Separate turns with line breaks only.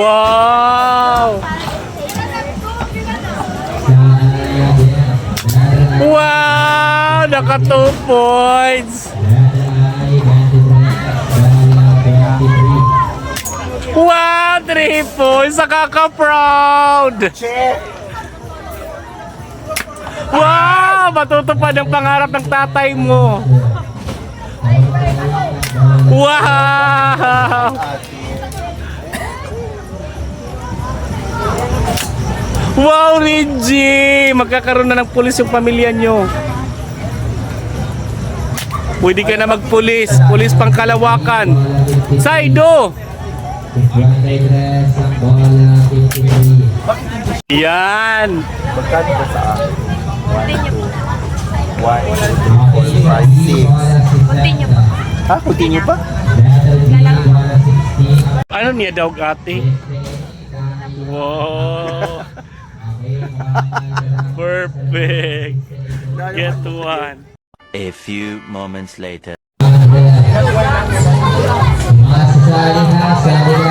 Wow! Wow! Naka 2 points! Wow! 3 points! Nakaka-proud! Wow! Matutupad ang pangarap ng tatay mo! Wow! Wow, Reggie! Magkakaroon na ng pulis yung pamilya nyo. Pwede ka na magpulis. Pulis pang Kalawakan. Saido! Yan!
Magkano ba sa akin?
Continue po.
Ha? Continue pa?
Ano niya daw, ate? Wow! Perfect! Get one!
A few moments later.
Mga sasali na, sali na